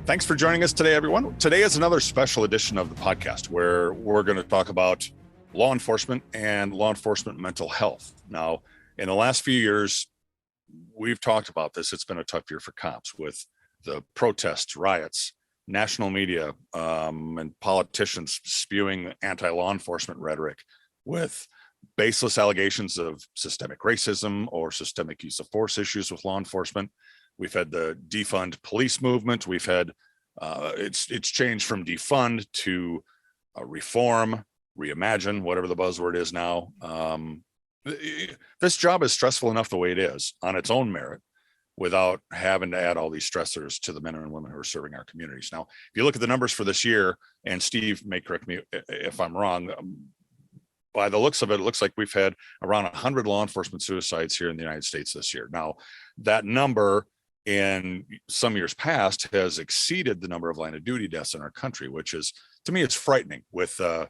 Thanks for joining us today, everyone. Today is another special edition of the podcast where we're going to talk about law enforcement and law enforcement mental health. Now, in the last few years, we've talked about this. It's been a tough year for cops with the protests, riots, national media, and politicians spewing anti-law enforcement rhetoric with baseless allegations of systemic racism or systemic use of force issues with law enforcement. We've had the defund police movement. We've had it's changed from defund to reform, reimagine, whatever the buzzword is now. This job is stressful enough the way it is on its own merit, without having to add all these stressors to the men and women who are serving our communities. Now, if you look at the numbers for this year, and Steve may correct me if I'm wrong, by the looks of it, it looks like we've had around 100 law enforcement suicides here in the United States this year. Now, that number in some years past has exceeded the number of line of duty deaths in our country, which is, to me, it's frightening with our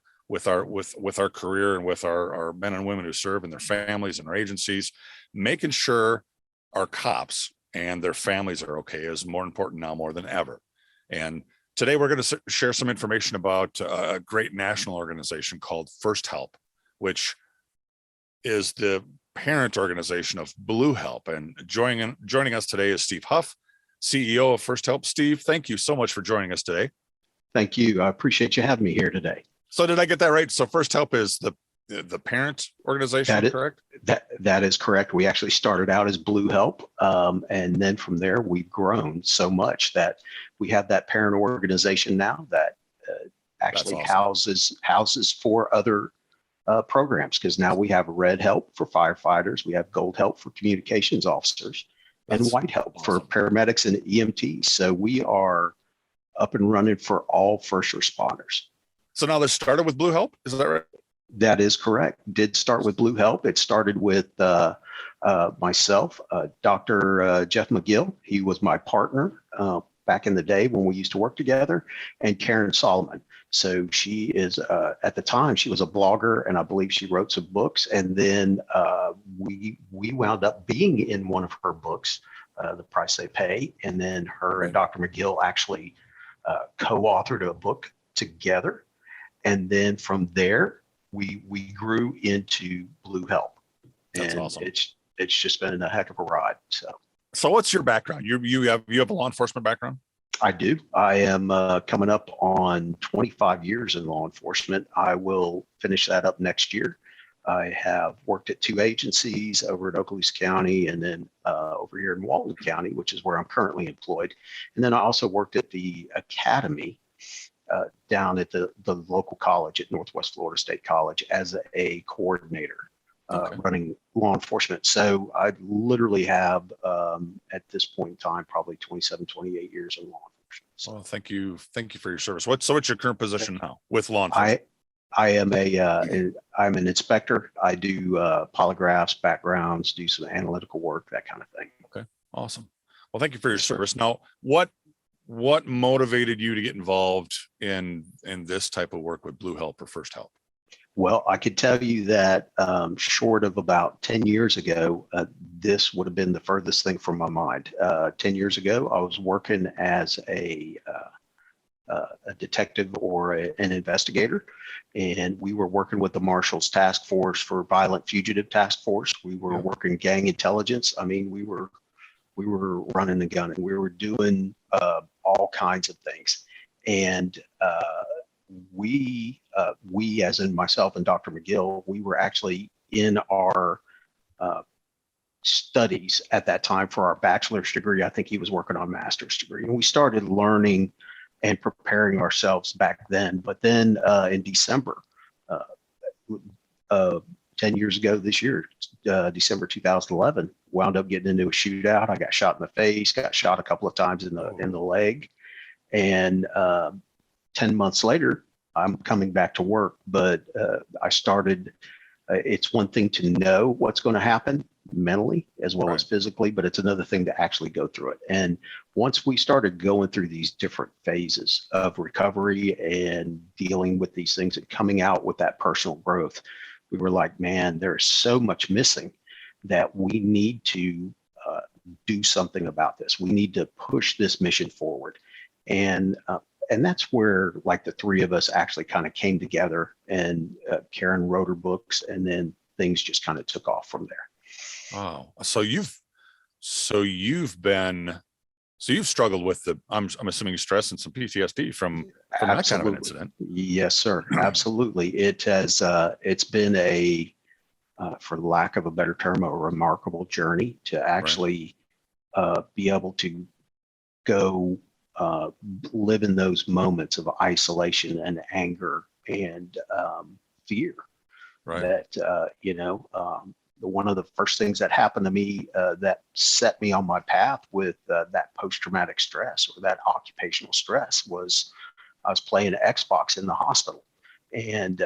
career and with our men and women who serve and their families and our agencies. Making sure our cops and their families are okay is more important now more than ever. And today we're going to share some information about a great national organization called First Help, which is the parent organization of Blue Help. And joining us today is Steve Hough, CEO of First Help. Steve, thank you so much for joining us today. Thank you. I appreciate you having me here today. So did I get that right? So First Help is the parent organization, correct? That is correct. We actually started out as Blue Help, and then from there we've grown so much that we have that parent organization now that actually awesome. houses 4 other programs, because now we have Red Help for firefighters, we have Gold Help for communications officers, and White Help for paramedics and EMTs. So we are up and running for all first responders. So now this started with Blue Help, is that right? That is correct. Did start with Blue Help. It started with myself, Dr. Jeff McGill. He was my partner back in the day when we used to work together, and Karen Solomon. So she is, at the time, she was a blogger, and I believe she wrote some books. And then we wound up being in one of her books, The Price They Pay. And then her and Dr. McGill actually co-authored a book together. And then from there, we grew into Blue Help. That's and awesome. It's just been a heck of a ride. So what's your background? You have a law enforcement background? I do. I am coming up on 25 years in law enforcement. I will finish that up next year. I have worked at 2 agencies over at Okaloosa County, and then over here in Walton County, which is where I'm currently employed. And then I also worked at the academy down at the local college at Northwest Florida State College as a coordinator. Running law enforcement. So I literally have, at this point in time, probably 27, 28 years in law enforcement. So. Well, thank you for your service. What's your current position now with law enforcement? I am I'm an inspector. I do polygraphs, backgrounds, do some analytical work, that kind of thing. Okay, awesome. Well, thank you for your service. Now, what motivated you to get involved in this type of work with Blue Help or First Help? Well, I could tell you that short of about 10 years ago, this would have been the furthest thing from my mind. 10 years ago, I was working as a detective or an investigator, and we were working with the Marshals Task Force for Violent Fugitive Task Force. We were working gang intelligence. I mean, we were running the gun, and we were doing all kinds of things. And we, as in myself and Dr. McGill, we were actually in our studies at that time for our bachelor's degree. I think he was working on master's degree. And we started learning and preparing ourselves back then. But then in December, 10 years ago this year, December 2011, wound up getting into a shootout. I got shot in the face, got shot a couple of times in the leg. And 10 months later, I'm coming back to work, but I started, it's one thing to know what's going to happen mentally as well as physically, but it's another thing to actually go through it. And once we started going through these different phases of recovery and dealing with these things and coming out with that personal growth, we were like, man, there's so much missing that we need to do something about this. We need to push this mission forward. And that's where like the three of us actually kind of came together, and Karen wrote her books, and then things just kind of took off from there. Oh, so you've struggled with I'm assuming stress and some PTSD from that kind of an incident. Yes, sir. Absolutely. It has, it's been for lack of a better term, a remarkable journey to actually be able to go live in those moments of isolation and anger and fear. Right. That, one of the first things that happened to me that set me on my path with that post-traumatic stress or that occupational stress was I was playing Xbox in the hospital, and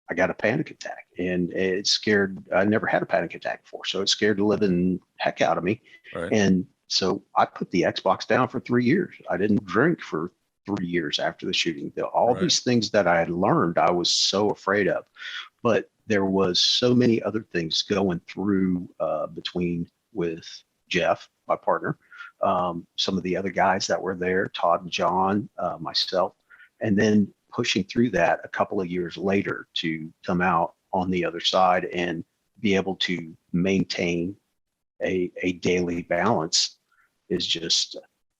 I got a panic attack, and it scared. I never had a panic attack before, so it scared the living heck out of me. Right. And so I put the Xbox down for 3 years. I didn't drink for 3 years after the shooting. All these things that I had learned, I was so afraid of. But there was so many other things going through between with Jeff, my partner, some of the other guys that were there, Todd and John, myself, and then pushing through that a couple of years later to come out on the other side and be able to maintain a daily balance is just,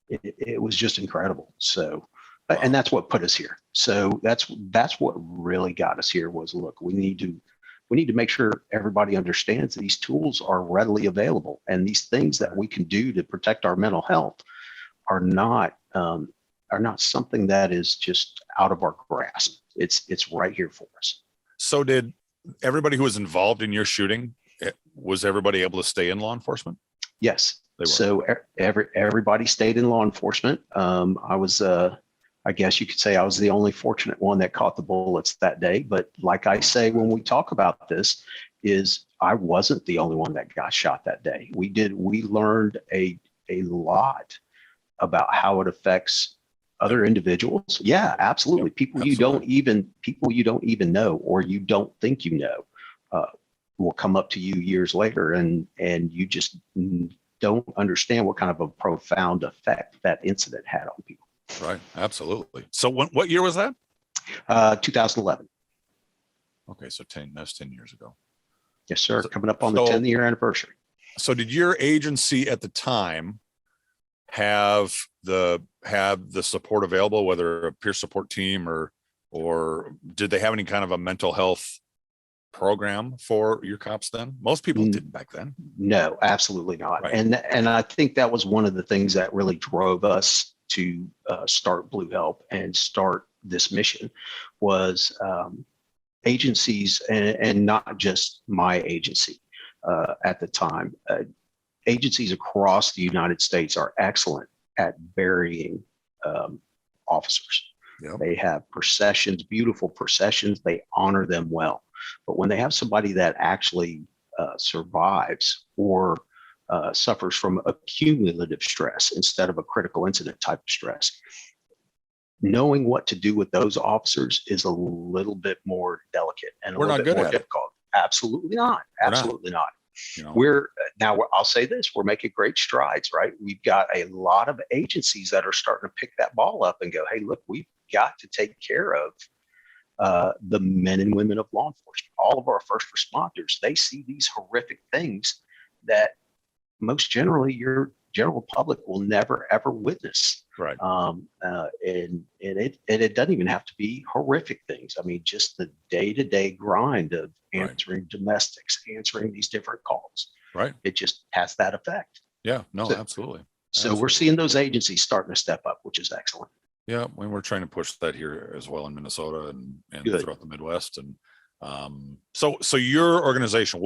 it was just incredible. So, and that's what put us here. So that's what really got us here was, look, we need to make sure everybody understands these tools are readily available, and these things that we can do to protect our mental health are not something that is just out of our grasp. It's right here for us. So did everybody who was involved in your shooting, was everybody able to stay in law enforcement? Yes. So everybody stayed in law enforcement. I was, I guess you could say I was the only fortunate one that caught the bullets that day. But like I say, when we talk about this, is I wasn't the only one that got shot that day. We learned a lot about how it affects other individuals. Yeah, absolutely. People you don't even know, or you don't think you know, will come up to you years later, and you just don't understand what kind of a profound effect that incident had on people. Right. Absolutely. So what year was that? 2011. Okay. So that's 10 years ago. Yes, sir. Coming up on the 10th-year anniversary. So did your agency at the time have the support available, whether a peer support team or did they have any kind of a mental health program for your cops then? Most people didn't back then. No, absolutely not. Right. And I think that was one of the things that really drove us to start Blue Help and start this mission was agencies, and not just my agency at the time. Agencies across the United States are excellent at burying officers. Yep. They have processions, beautiful processions. They honor them well. But when they have somebody that actually survives or suffers from accumulative stress instead of a critical incident type of stress, knowing what to do with those officers is a little bit more delicate and a little bit more difficult. Absolutely not. Absolutely not. You know, I'll say this, we're making great strides, right? We've got a lot of agencies that are starting to pick that ball up and go, hey, look, we've got to take care of the men and women of law enforcement. All of our first responders, they see these horrific things that most generally your general public will never ever witness. Right. And it doesn't even have to be horrific things. I mean, just the day-to-day grind of answering domestics, answering these different calls. Right. It just has that effect. Yeah. No, absolutely. So we're seeing those agencies starting to step up, which is excellent. Yeah, we're trying to push that here as well in Minnesota and throughout the Midwest. And so your organization,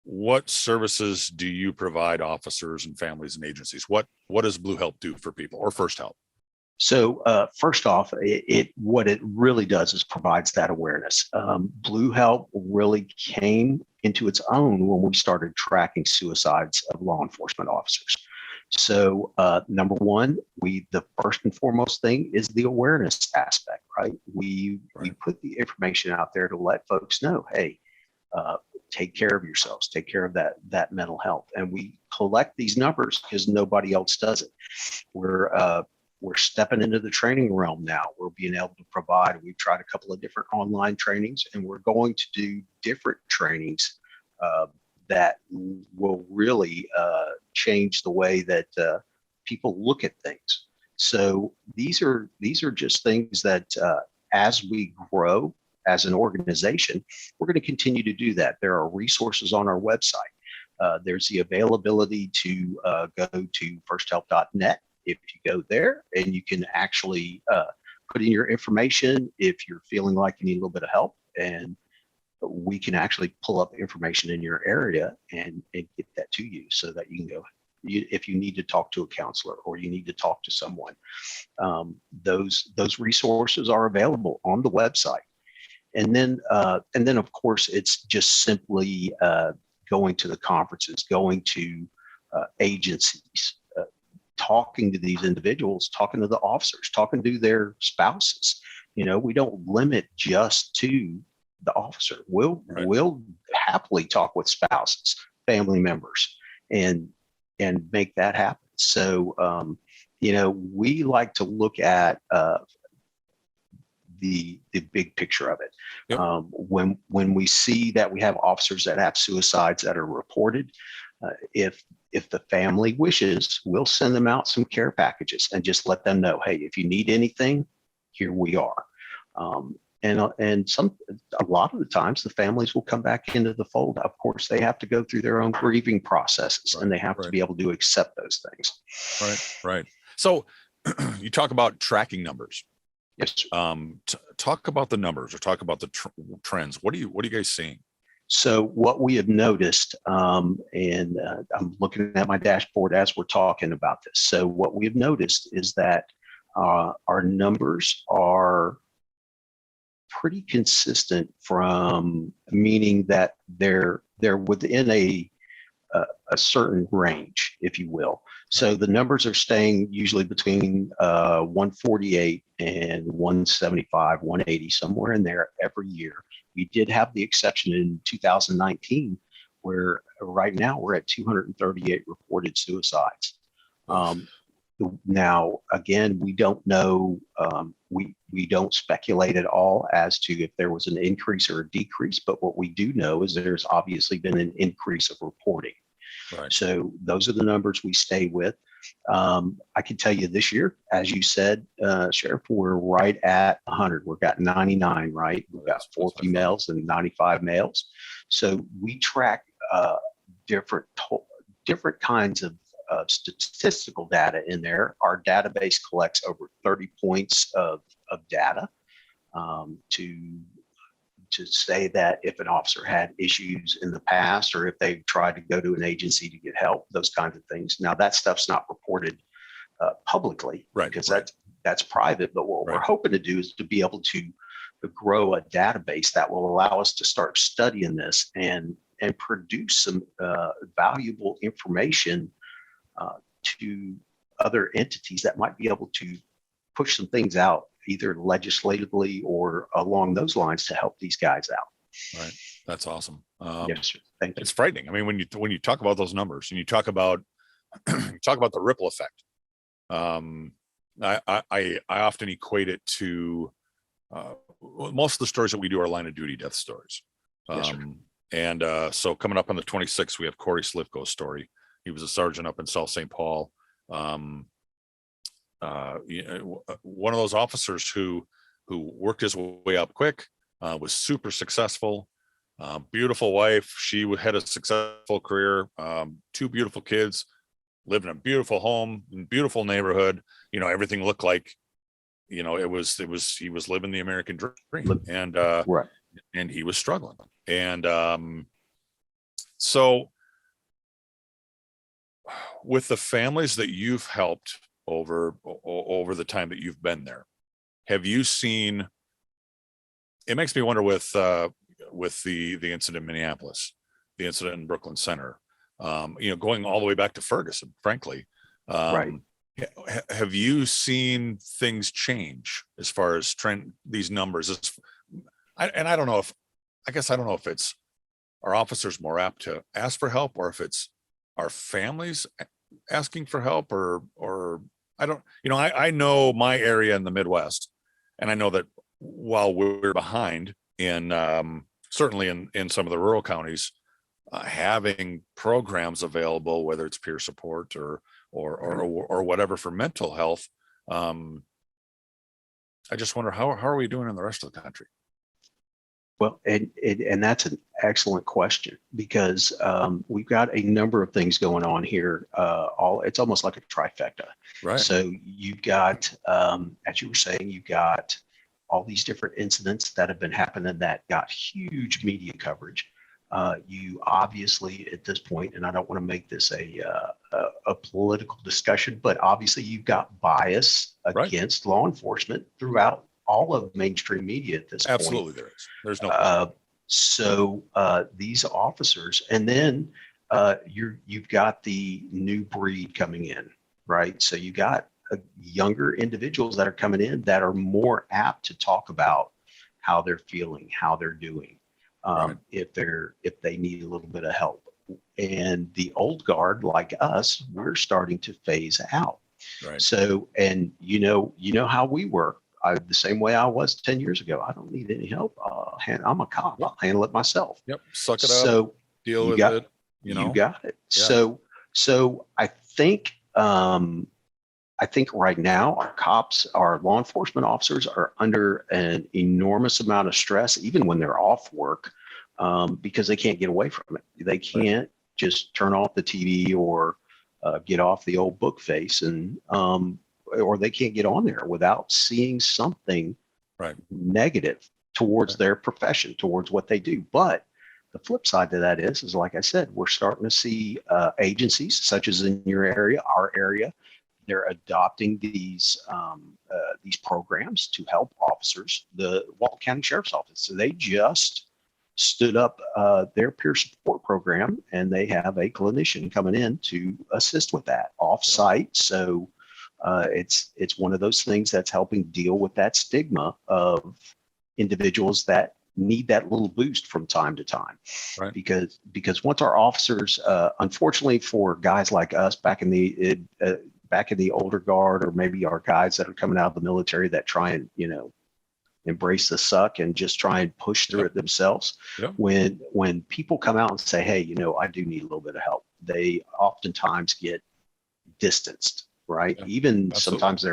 what services do you provide officers and families and agencies? What does Blue Help do for people, or First Help? So first off, what it really does is provides that awareness. Blue Help really came into its own when we started tracking suicides of law enforcement officers. So number one, the first and foremost thing is the awareness aspect, right? We put the information out there to let folks know, hey, take care of yourselves, take care of that mental health. And we collect these numbers because nobody else does it. We're we're stepping into the training realm now. We're being able to provide, we've tried a couple of different online trainings, and we're going to do different trainings that will really change the way that people look at things. So these are just things that as we grow as an organization, we're going to continue to do that. There are resources on our website. There's the availability to go to firsthelp.net. If you go there, and you can actually put in your information if you're feeling like you need a little bit of help, and we can actually pull up information in your area and get that to you so that you can go. If you need to talk to a counselor or you need to talk to someone, those resources are available on the website. And then of course, it's just simply going to the conferences, going to agencies, talking to these individuals, talking to the officers, talking to their spouses. We don't limit just to the officer. We'll happily talk with spouses, family members, and make that happen. So we like to look at the big picture of it. Yep. When we see that we have officers that have suicides that are reported, if the family wishes, we'll send them out some care packages and just let them know, hey, if you need anything, here we are. And a lot of the times the families will come back into the fold. Of course, they have to go through their own grieving processes, and they have to be able to accept those things. Right. So you talk about tracking numbers. Yes. Talk about the numbers, or talk about the trends. What are you guys seeing? So what we have noticed, and I'm looking at my dashboard as we're talking about this. So what we have noticed is that our numbers are pretty consistent, from meaning that they're within a certain range, if you will. So the numbers are staying usually between 148 and 175, 180, somewhere in there every year. We did have the exception in 2019, where right now we're at 238 reported suicides. Now, again, we don't know, we don't speculate at all as to if there was an increase or a decrease, but what we do know is there's obviously been an increase of reporting. Right. So those are the numbers we stay with. I can tell you this year, as you said, Sheriff, we're right at 100. We've got 99, right? We've got 4 females and 95 males. So we track different kinds of statistical data in there. Our database collects over 30 points of data to say that if an officer had issues in the past, or if they've tried to go to an agency to get help, those kinds of things. Now that stuff's not reported publicly, right? Because that's private. But what we're hoping to do is to be able to grow a database that will allow us to start studying this and produce some valuable information to other entities that might be able to push some things out, either legislatively or along those lines, to help these guys out. Right. That's awesome. Yes, sir. Thank you. It's frightening. I mean, when you talk about those numbers and you talk about the ripple effect, I often equate it to most of the stories that we do are line of duty death stories. Yes, sir. And so coming up on the 26th, we have Corey Slivko's story. He was a sergeant up in South St. Paul. One of those officers who worked his way up quick, was super successful, beautiful wife. She had a successful career, 2 beautiful kids, lived in a beautiful home, in beautiful neighborhood. Everything looked like, he was living the American dream, and right. And he was struggling. And so with the families that you've helped over the time that you've been there, have you seen, it makes me wonder with the incident in Minneapolis, the incident in Brooklyn Center, going all the way back to Ferguson, frankly, Right. Have you seen things change as far as these numbers? I don't know if it's our officers more apt to ask for help, or if it's our families asking for help, or I don't, I know my area in the Midwest, and I know that while we're behind in, certainly in some of the rural counties, having programs available, whether it's peer support or whatever for mental health. I just wonder how are we doing in the rest of the country? Well, and that's an excellent question because we've got a number of things going on here. It's almost like a trifecta. Right. So you've got, as you were saying, you've got all these different incidents that have been happening that got huge media coverage. You obviously at this point, and I don't want to make this a political discussion, but obviously you've got bias against law enforcement throughout all of mainstream media at this point. Absolutely, there is. There's no. So these officers, and then you've got the new breed coming in, right? So you got younger individuals that are coming in that are more apt to talk about how they're feeling, how they're doing, if they need a little bit of help. And the old guard, like us, we're starting to phase out. Right. So, and you know how we work. The same way I was 10 years ago. I don't need any help. I'm a cop. I'll handle it myself. Yep. Suck it up. So deal with it. You got it. Yeah. So I think right now our law enforcement officers are under an enormous amount of stress, even when they're off work, because they can't get away from it. They can't just turn off the TV or get off the old book face and or they can't get on there without seeing something negative towards their profession, towards what they do. But the flip side to that is like I said, we're starting to see agencies such as in your area, our area, they're adopting these programs to help officers. The Walton County Sheriff's Office, so they just stood up their peer support program, and they have a clinician coming in to assist with that off-site. So it's one of those things that's helping deal with that stigma of individuals that need that little boost from time to time. Right. Because once our officers, unfortunately for guys like us back in the older guard, or maybe our guys that are coming out of the military that try and embrace the suck and just try and push through it themselves. Yep. When people come out and say, hey, I do need a little bit of help, they oftentimes get distanced. Right. Yeah, even absolutely. Sometimes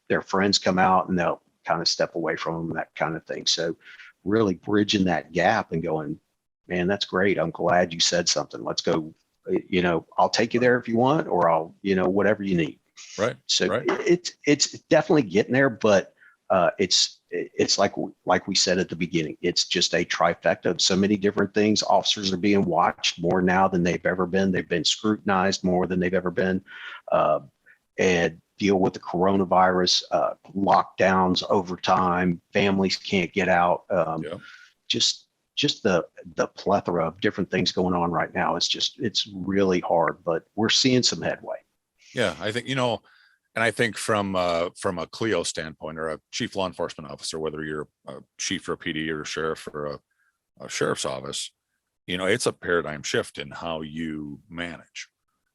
their friends come out and they'll kind of step away from them, that kind of thing. So really bridging that gap and going, man, that's great. I'm glad you said something. Let's go. I'll take you there if you want, or I'll, whatever you need. Right. So it's definitely getting there, but it's like we said at the beginning, it's just a trifecta of so many different things. Officers are being watched more now than they've ever been. They've been scrutinized more than they've ever been. And deal with the coronavirus, lockdowns over time, families can't get out. Just the plethora of different things going on right now. It's really hard, but we're seeing some headway. Yeah, I think, and I think from a CLEO standpoint, or a chief law enforcement officer, whether you're a chief or a PD or a sheriff or a sheriff's office, it's a paradigm shift in how you manage.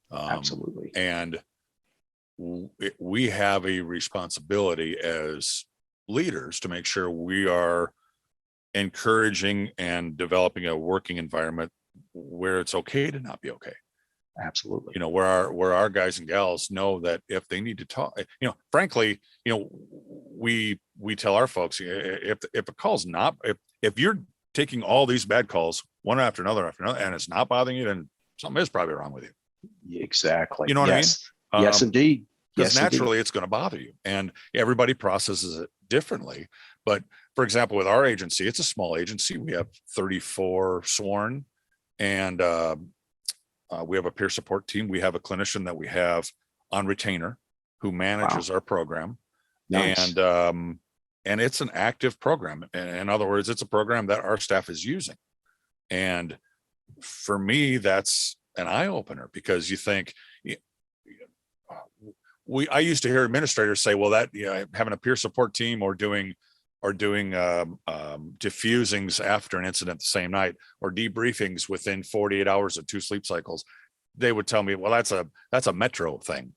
Absolutely. And we have a responsibility as leaders to make sure we are encouraging and developing a working environment where it's okay to not be okay. Absolutely. Where our guys and gals know that if they need to talk, frankly, we tell our folks, if a call's not, if you're taking all these bad calls one after another, and it's not bothering you, then something is probably wrong with you. Exactly. You know what I mean? Yes, indeed. Because naturally it's going to bother you, and everybody processes it differently. But for example, with our agency, it's a small agency. We have 34 sworn, and we have a peer support team. We have a clinician that we have on retainer who manages our program. Nice. And it's an active program. In other words, it's a program that our staff is using. And for me, that's an eye opener, because you think, I used to hear administrators say, well, that having a peer support team or doing diffusings after an incident the same night, or debriefings within 48 hours of 2 sleep cycles, they would tell me, well, that's a metro thing.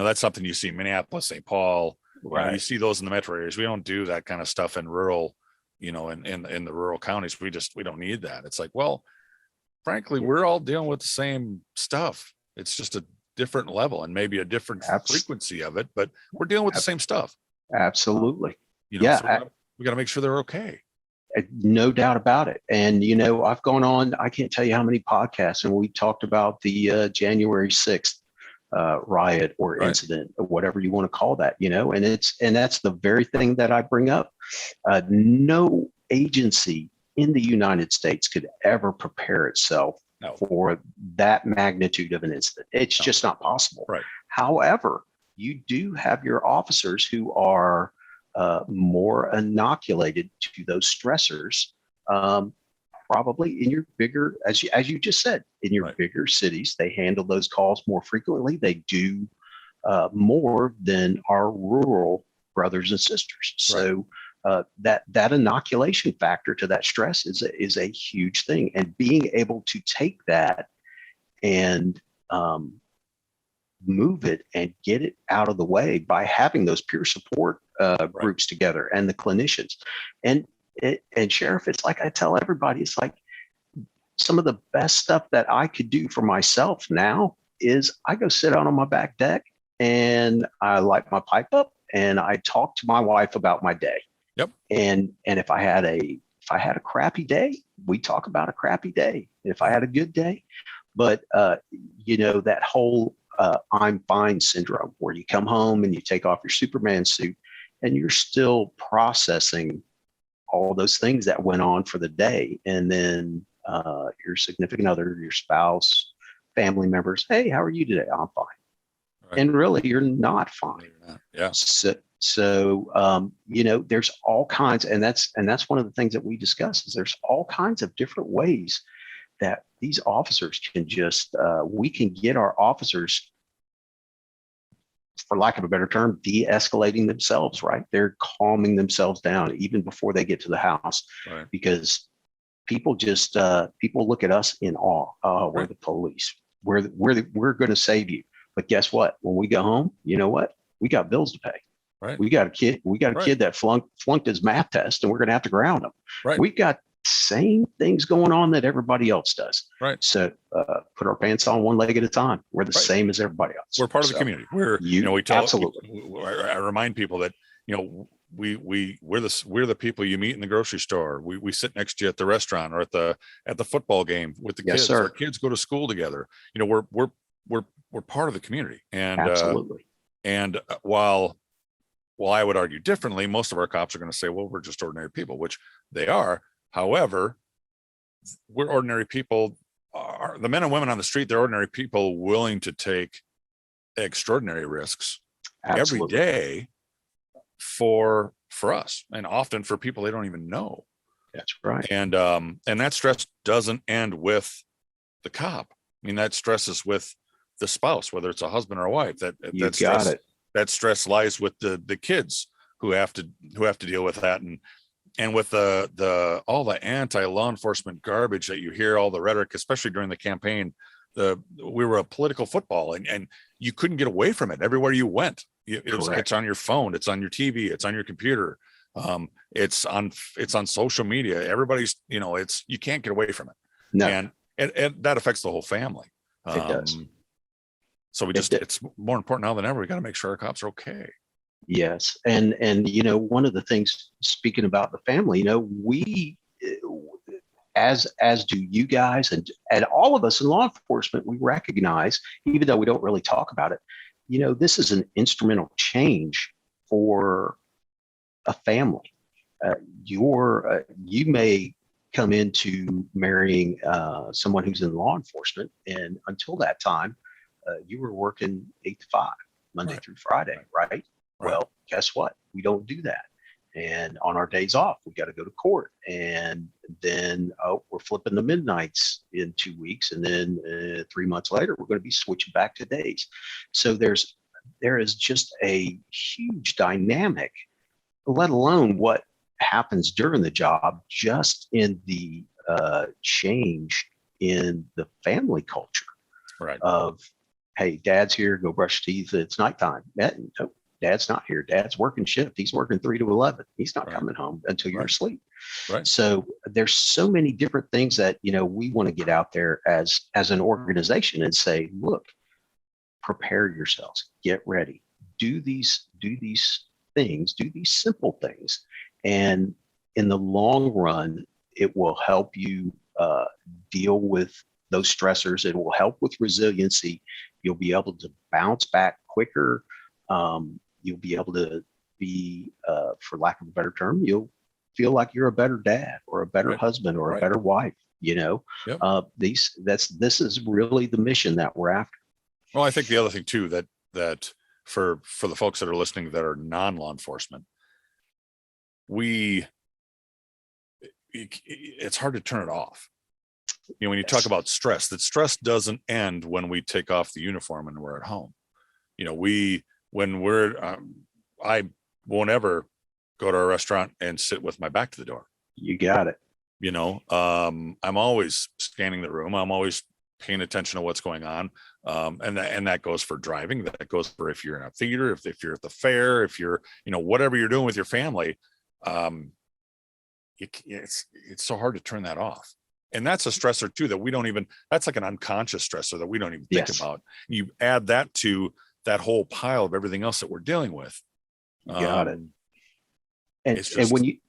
that's something you see in Minneapolis, St. Paul. Right. You see those in the metro areas. We don't do that kind of stuff in rural, in the rural counties. We don't need that. It's like, well, frankly, we're all dealing with the same stuff. It's just a different level and maybe a different frequency of it, but we're dealing with the same stuff. Absolutely. So we got to make sure they're okay. No doubt about it. And, I've gone on, I can't tell you how many podcasts, and we talked about the January 6th riot or incident, or whatever you want to call that, and that's the very thing that I bring up. No agency in the United States could ever prepare itself for that magnitude of an incident. It's just not possible. Right. However, you do have your officers who are more inoculated to those stressors, probably in your bigger, as you just said, in your bigger cities. They handle those calls more frequently. They do more than our rural brothers and sisters. So that inoculation factor to that stress is a huge thing, and being able to take that and move it and get it out of the way by having those peer support groups together and the clinicians. And Sheriff, it's like I tell everybody, it's like some of the best stuff that I could do for myself now is I go sit out on my back deck and I light my pipe up and I talk to my wife about my day. Yep. And if I had a crappy day, we talk about a crappy day. If I had a good day, but that whole I'm fine syndrome, where you come home and you take off your Superman suit and you're still processing all those things that went on for the day. And then your significant other, your spouse, family members, hey, how are you today? I'm fine. Right. And really, you're not fine. You're not. Yeah. So there's all kinds, and that's one of the things that we discuss is there's all kinds of different ways that these officers can just, we can get our officers, for lack of a better term, de-escalating themselves, right? They're calming themselves down even before they get to the house, because people just, people look at us in awe. Oh, we're the police. We're going to save you. But guess what? When we go home, you know what? We got bills to pay. Right. We got a kid that flunked his math test, and we're going to have to ground him. Right. We've got same things going on that everybody else does. Right. So put our pants on one leg at a time. We're the same as everybody else. We're part of the community. We tell, absolutely. I remind people that, we're the people you meet in the grocery store. We sit next to you at the restaurant or at the football game with the kids. Sir. Our kids go to school together. We're part of the community. And absolutely. And while I would argue differently, most of our cops are going to say, well, we're just ordinary people, which they are. However, we're ordinary people. The men and women on the street, they're ordinary people willing to take extraordinary risks every day for us, and often for people they don't even know. That's right. And that stress doesn't end with the cop. I mean, that stress is with the spouse, whether it's a husband or a wife. That stress lies with the kids who have to deal with that, and with all the anti-law enforcement garbage that you hear, all the rhetoric, especially during the campaign. We were a political football, and you couldn't get away from it. Everywhere you went, it's on your phone, it's on your TV, it's on your computer, it's on social media. Everybody's, you can't get away from it. No. And that affects the whole family. It does. So it's more important now than ever. We got to make sure our cops are okay. Yes. And one of the things, speaking about the family, we, as do you guys and all of us in law enforcement, we recognize, even though we don't really talk about it, this is an instrumental change for a family. You may come into marrying someone who's in law enforcement, and until that time, you were working 8 to 5, Monday through Friday, right? Well, guess what? We don't do that. And on our days off, we got to go to court. And then, we're flipping the midnights in 2 weeks. And then 3 months later, we're going to be switching back to days. So there is just a huge dynamic, let alone what happens during the job, just in the change in the family culture of hey, dad's here, go brush your teeth. It's nighttime. No, dad's not here. Dad's working shift. He's working 3 to 11. He's not Right. coming home until you're Right. asleep. Right. So there's so many different things that, we want to get out there as an organization and say, look, prepare yourselves, get ready, do these things, do these simple things. And in the long run, it will help you deal with those stressors. It will help with resiliency. You'll be able to bounce back quicker. You'll be able to be, for lack of a better term, you'll feel like you're a better dad or a better Right. husband or Right. a better wife. Yep. This is really the mission that we're after. Well, I think the other thing too, that for the folks that are listening that are non-law enforcement, it's hard to turn it off. When you talk about stress, that stress doesn't end when we take off the uniform and we're at home. I won't ever go to a restaurant and sit with my back to the door. You got it. I'm always scanning the room. I'm always paying attention to what's going on. And that goes for driving. That goes for if you're in a theater, if you're at the fair, if you're, whatever you're doing with your family. It's so hard to turn that off. And that's a stressor too, that's like an unconscious stressor that we don't even think about. You add that to that whole pile of everything else that we're dealing with. You got it. And, it's just, and when you,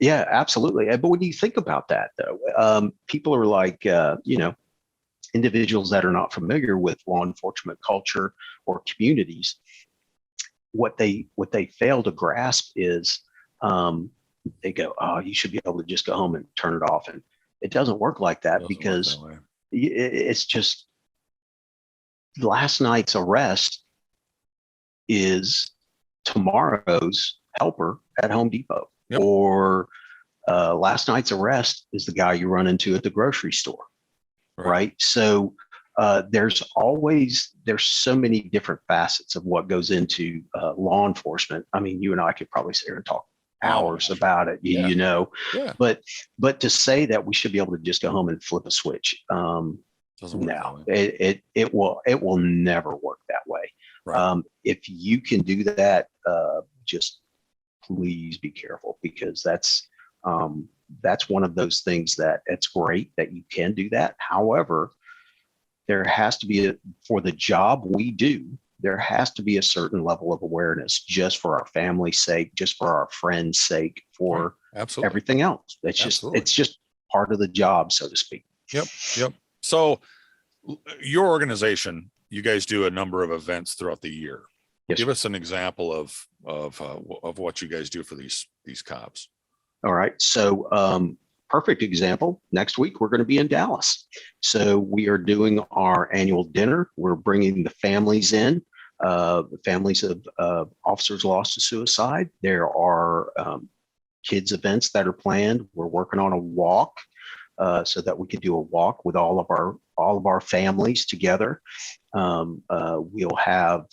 yeah, absolutely. But when you think about that though, people are like, individuals that are not familiar with law enforcement culture or communities, what they fail to grasp is, they go, oh, you should be able to just go home and turn it off. And it doesn't work like that, because it's just last night's arrest is tomorrow's helper at Home Depot. Yep. Or last night's arrest is the guy you run into at the grocery store. Right. So there's so many different facets of what goes into law enforcement. I mean, you and I could probably sit here and talk hours about it, Yeah. but to say that we should be able to just go home and flip a switch, it will never work that way. Right. If you can do that, just please be careful, because that's one of those things that it's great that you can do that. However, there has to be for the job we do, there has to be a certain level of awareness, just for our family's sake, just for our friends' sake, for everything else. It's just part of the job, so to speak. Yep. So your organization, you guys do a number of events throughout the year. Yes. Give us an example of what you guys do for these cops. All right. So perfect example. Next week, we're going to be in Dallas. So we are doing our annual dinner. We're bringing the families in, the families of officers lost to suicide. There are kids events that are planned. We're working on a walk so that we can do a walk with all of our families together. We'll have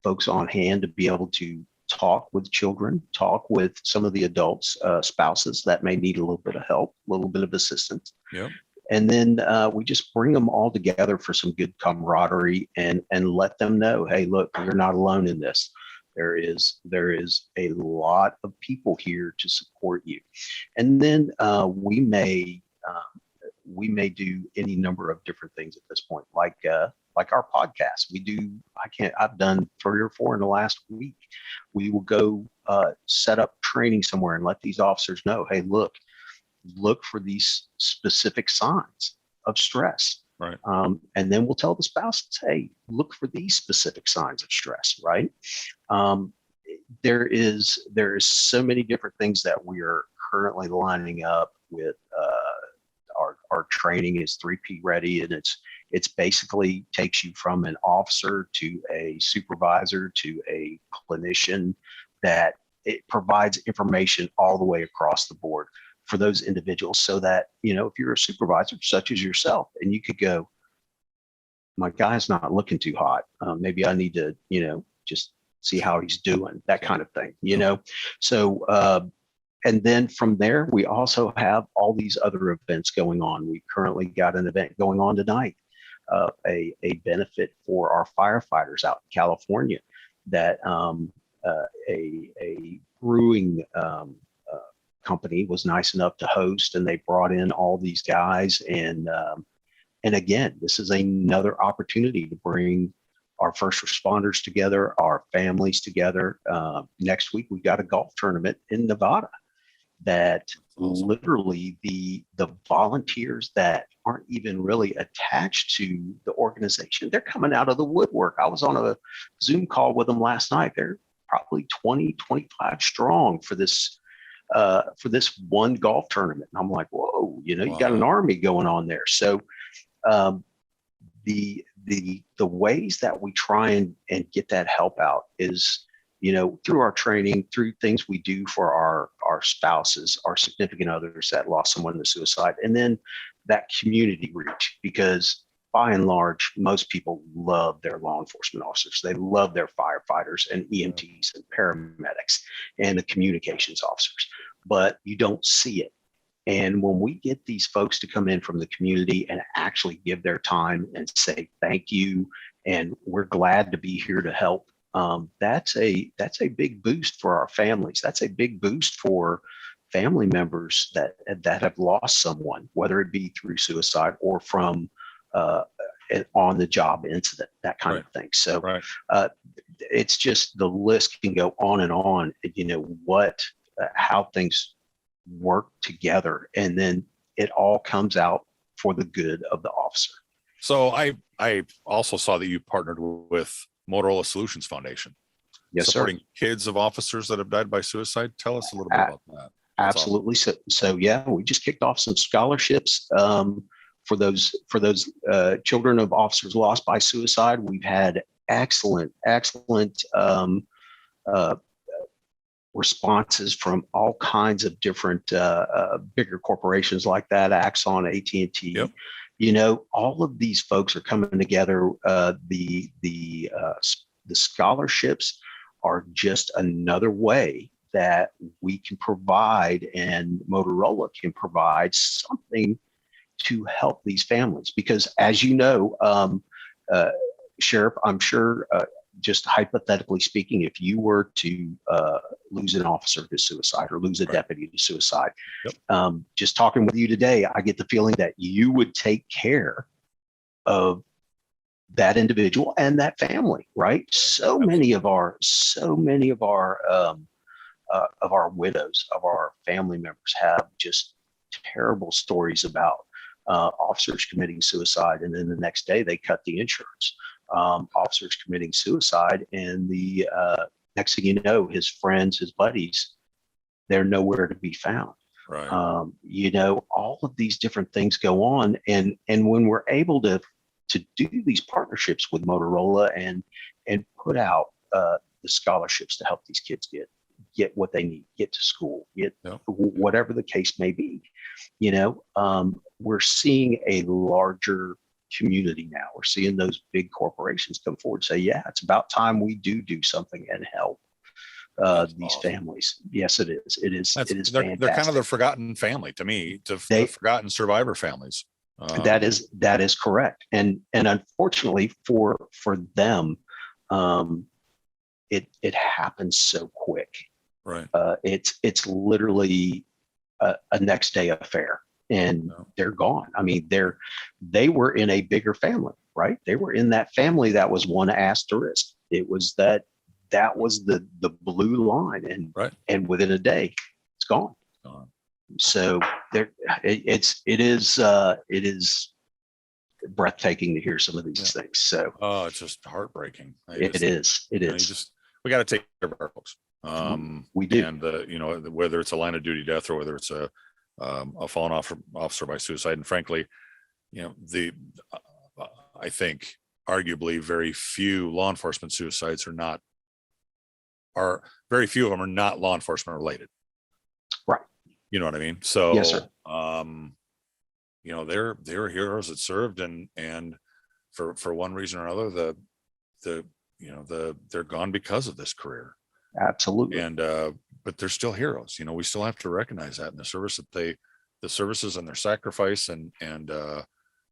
folks on hand to be able to talk with children, talk with some of the adults, spouses that may need a little bit of help, a little bit of assistance. Yep. And then we just bring them all together for some good camaraderie and let them know, hey, look, you're not alone in this. There is a lot of people here to support you. And then we may do any number of different things at this point, like our podcast. I've done 3 or 4 in the last week. We will go set up training somewhere and let these officers know, hey, look for these specific signs of stress. Right. And then we'll tell the spouses, hey, look for these specific signs of stress, right? There is so many different things that we are currently lining up with. Our training is 3P ready, and it's basically takes you from an officer to a supervisor to a clinician, that it provides information all the way across the board for those individuals, so that, if you're a supervisor such as yourself, and you could go, my guy's not looking too hot. Maybe I need to, just see how he's doing, that kind of thing, So, and then from there, we also have all these other events going on. We currently got an event going on tonight a benefit for our firefighters out in California that a brewing company was nice enough to host, and they brought in all these guys. And again, this is another opportunity to bring our first responders together, our families together. Next week, we've got a golf tournament in Nevada that Awesome. literally the volunteers that aren't even really attached to the organization, they're coming out of the woodwork. I was on a Zoom call with them last night. They're probably 20, 25 strong for this one golf tournament. And I'm like, whoa, you got an army going on there. So um, the ways that we try and get that help out is, through our training, through things we do for our spouses, our significant others that lost someone to suicide, and then that community reach, because by and large, most people love their law enforcement officers. They love their firefighters and EMTs and paramedics and the communications officers, but you don't see it. And when we get these folks to come in from the community and actually give their time and say thank you, and we're glad to be here to help, that's a big boost for our families. That's a big boost for family members that have lost someone, whether it be through suicide or from an on the job incident, that kind of thing. So it's just, the list can go on and on. How things work together, and then it all comes out for the good of the officer. So I also saw that you partnered with Motorola Solutions Foundation. Yes, supporting sir. kids of officers that have died by suicide. Tell us a little bit about that. That's Absolutely. Awesome. So yeah, we just kicked off some scholarships for those children of officers lost by suicide. We've had excellent responses from all kinds of different bigger corporations like that, Axon, AT&T. Yep. All of these folks are coming together. The scholarships are just another way that we can provide, and Motorola can provide something to help these families. Because as you know, Sheriff, I'm sure, just hypothetically speaking, if you were to lose an officer to suicide or lose a deputy to suicide, just talking with you today, I get the feeling that you would take care of that individual and that family, right? So many of our widows, of our family members, have just terrible stories about officers committing suicide, and then the next day they cut the insurance. Officers committing suicide, and the next thing you know, his friends, his buddies, they're nowhere to be found. Right. All of these different things go on, and when we're able to do these partnerships with Motorola and put out the scholarships to help these kids get what they need, get to school, get whatever the case may be, we're seeing a larger community now. We're seeing those big corporations come forward and say, yeah, it's about time we do something and help these families. Yes, it is. It is fantastic. They're kind of the forgotten family to me, the forgotten survivor families. That is correct. And unfortunately for them, it happens so quick. Right. It's literally a next day affair, and they're gone. I mean, they were in a bigger family, right? They were in that family that was one asterisk. It was that was the blue line, and within a day, it's gone. So it is breathtaking to hear some of these things. So it's just heartbreaking. It is. We got to take care of our folks. We do. And whether it's a line of duty death or whether it's a fallen officer by suicide, and frankly, I think arguably very few law enforcement suicides very few of them are not law enforcement related. Right. You know what I mean? So, yes, sir. They're heroes that served, and for one reason or another, they're gone because of this career. Absolutely. And but they're still heroes. We still have to recognize that in the services and their sacrifice and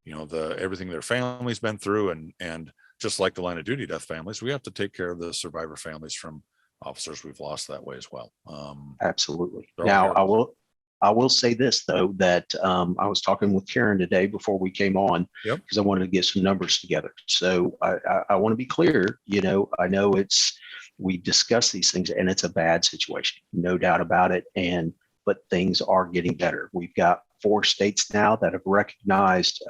everything their family's been through, and just like the line of duty death families, we have to take care of the survivor families from officers we've lost that way as well. Absolutely. They're all Now, terrible. I will say this though, that I was talking with Karen today before we came on, Yep. because I wanted to get some numbers together. So I want to be clear. I know we discuss these things, and it's a bad situation, no doubt about it. But things are getting better. We've got 4 states now that have recognized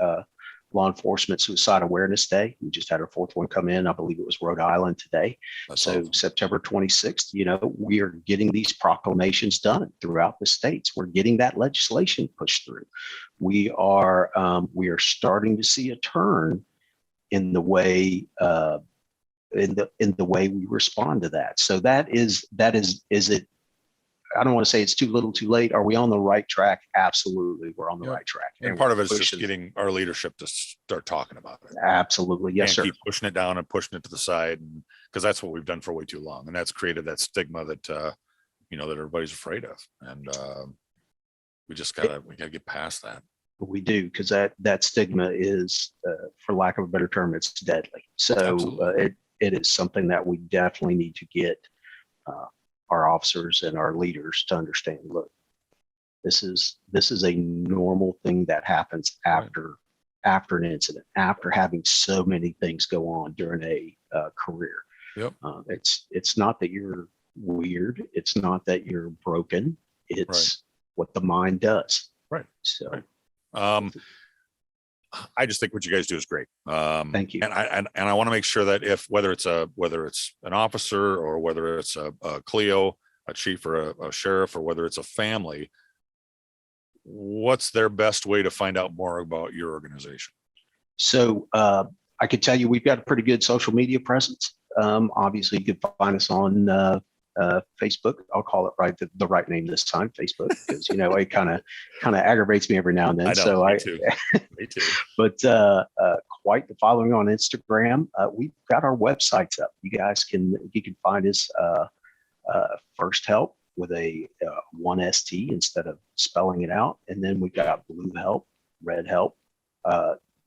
Law Enforcement Suicide Awareness Day. We just had our 4th one come in. I believe it was Rhode Island today. That's So awesome. September 26th, we are getting these proclamations done throughout the states. We're getting that legislation pushed through. We are starting to see a turn in the way in the way we respond to that. So is it? I don't want to say it's too little too late. Are we on the right track? Absolutely. We're on the right track. And part of we're it is just pushing. getting our leadership to start talking about it. Absolutely. Yes, and sir. keep pushing it down and pushing it to the side, because that's what we've done for way too long. And that's created that stigma that, that everybody's afraid of. And we gotta get past that. We do, because that stigma is, for lack of a better term, it's deadly. So it is something that we definitely need to get our officers and our leaders to understand. Look, this is a normal thing that happens after an incident, after having so many things go on during a career. Yep. It's not that you're weird. It's not that you're broken. It's what the mind does. Right. So. Right. I just think what you guys do is great. Thank you. And I want to make sure that whether it's an officer, or whether it's a Cleo, a chief, or a sheriff, or whether it's a family, what's their best way to find out more about your organization? So I could tell you we've got a pretty good social media presence. Obviously, you can find us on Facebook. I'll call it the right name this time, Facebook, because it kind of aggravates me every now and then. I know, so me too. Me too. But quite the following on Instagram. We've got our websites up. You can find us First Help with a 1 ST instead of spelling it out, and then we've got Blue Help, Red Help.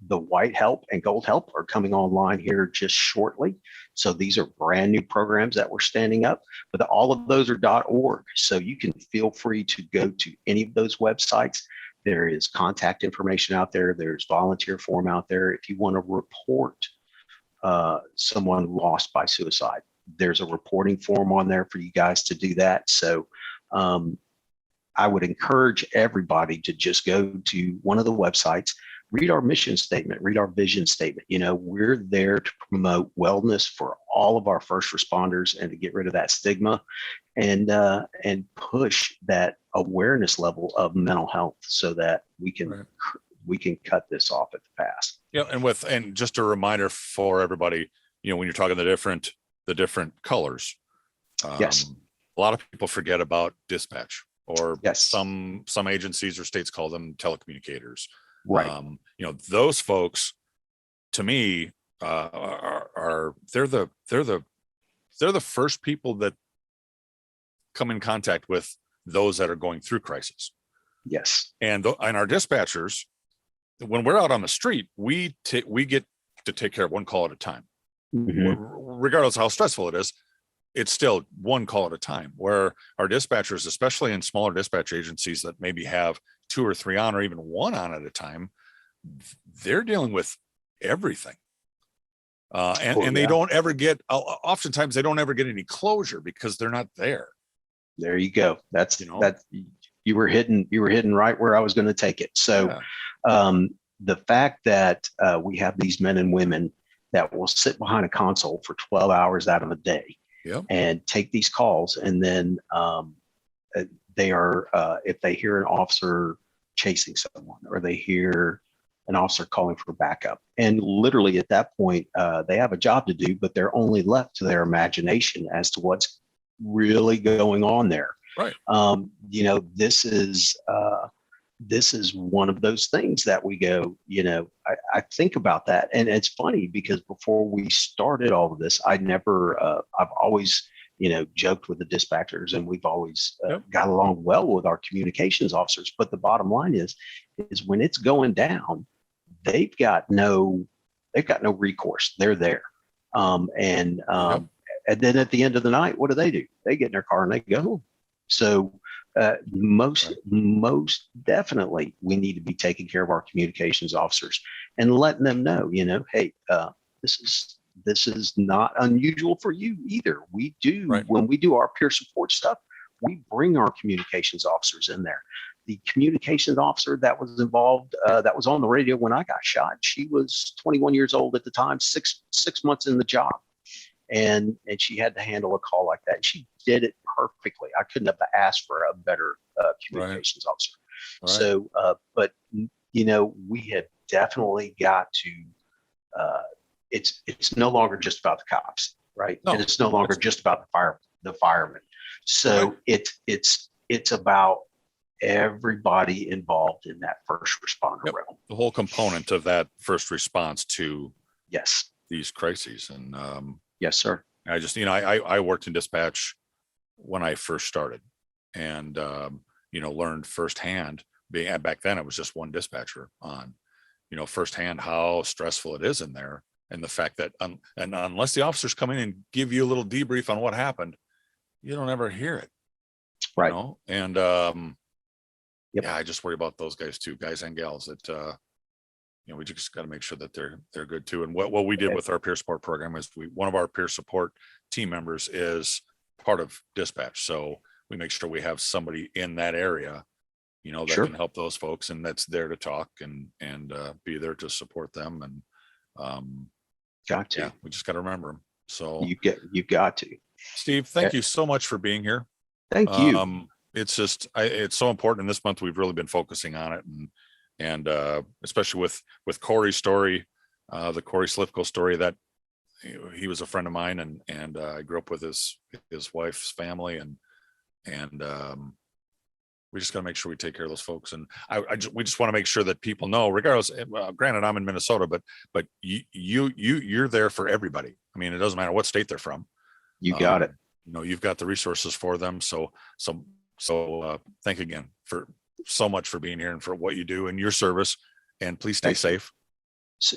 The White Help and Gold Help are coming online here just shortly. So these are brand new programs that we're standing up, but all of those are .org. So you can feel free to go to any of those websites. There is contact information out there. There's volunteer form out there. If you want to report someone lost by suicide, there's a reporting form on there for you guys to do that. So I would encourage everybody to just go to one of the websites, read our mission statement, read our vision statement. We're there to promote wellness for all of our first responders and to get rid of that stigma and push that awareness level of mental health so that we can cut this off at the pass. Yeah. And just a reminder for everybody, when you're talking the different colors, yes, a lot of people forget about dispatch, or yes, some agencies or states call them telecommunicators. Right. Those folks, to me, they're the first people that come in contact with those that are going through crisis. Yes. And our dispatchers, when we're out on the street, we get to take care of one call at a time. Mm-hmm. Regardless of how stressful it is, it's still one call at a time, where our dispatchers, especially in smaller dispatch agencies that maybe have 2 or 3 on, or even 1 on at a time, they're dealing with everything. And they don't ever get, oftentimes they don't ever get any closure because they're not there. There you go. That's you were hitting right where I was going to take it. So the fact that we have these men and women that will sit behind a console for 12 hours out of a day and take these calls, and then they are, if they hear an officer chasing someone, or they hear an officer calling for backup, and literally at that point they have a job to do, but they're only left to their imagination as to what's really going on there. Right. This is one of those things that we go, I think about that. And it's funny because before we started all of this, I've always, joked with the dispatchers, and we've always got along well with our communications officers. But the bottom line is when it's going down, they've got no recourse. They're there. And then at the end of the night, what do? They get in their car and they go home. So most definitely, we need to be taking care of our communications officers and letting them know, hey, this is not unusual for you either. We do when we do our peer support stuff, we bring our communications officers in there. The communications officer that was involved, that was on the radio when I got shot, she was 21 years old at the time, six months in the job. And she had to handle a call like that. She did it perfectly. I couldn't have asked for a better communications officer. Right. So, but we have definitely got to. It's no longer just about the cops, right? No, and it's no longer just about the firemen. So it's about everybody involved in that first responder realm. The whole component of that first response to these crises. And yes, sir. I just, I worked in dispatch when I first started, and learned firsthand. Back then, it was just one dispatcher on, firsthand how stressful it is in there, and the fact that and unless the officers come in and give you a little debrief on what happened, you don't ever hear it, right? And I just worry about those guys too, guys and gals that. We just got to make sure that they're good too. And what we did with our peer support program is one of our peer support team members is part of dispatch. So we make sure we have somebody in that area, that can help those folks, and that's there to talk and be there to support them. And we just got to remember them. So you've got to. Steve, thank you so much for being here. Thank you. It's just, it's so important. And this month we've really been focusing on it, and especially with Corey's story, the Corey Slifko story, that he was a friend of mine, and I grew up with his wife's family, and we just got to make sure we take care of those folks. And we just want to make sure that people know, regardless. Granted, I'm in Minnesota, but you're there for everybody. I mean, it doesn't matter what state they're from. You got it. You've got the resources for them. So thank you again for so much for being here and for what you do in your service, and please stay safe.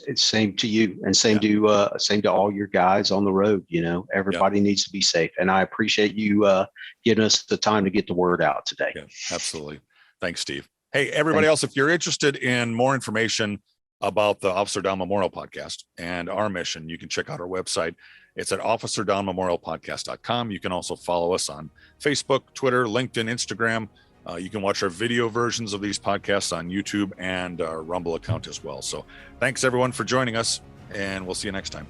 It's same to you, and same to all your guys on the road. Everybody needs to be safe, and I appreciate you giving us the time to get the word out today. Yeah, absolutely. Thanks, Steve. Hey, everybody else, if you're interested in more information about the Officer Down Memorial Podcast and our mission, you can check out our website. It's at officerdownmemorialpodcast.com. You can also follow us on Facebook, Twitter, LinkedIn, Instagram. You can watch our video versions of these podcasts on YouTube and our Rumble account as well. So thanks everyone for joining us, and we'll see you next time.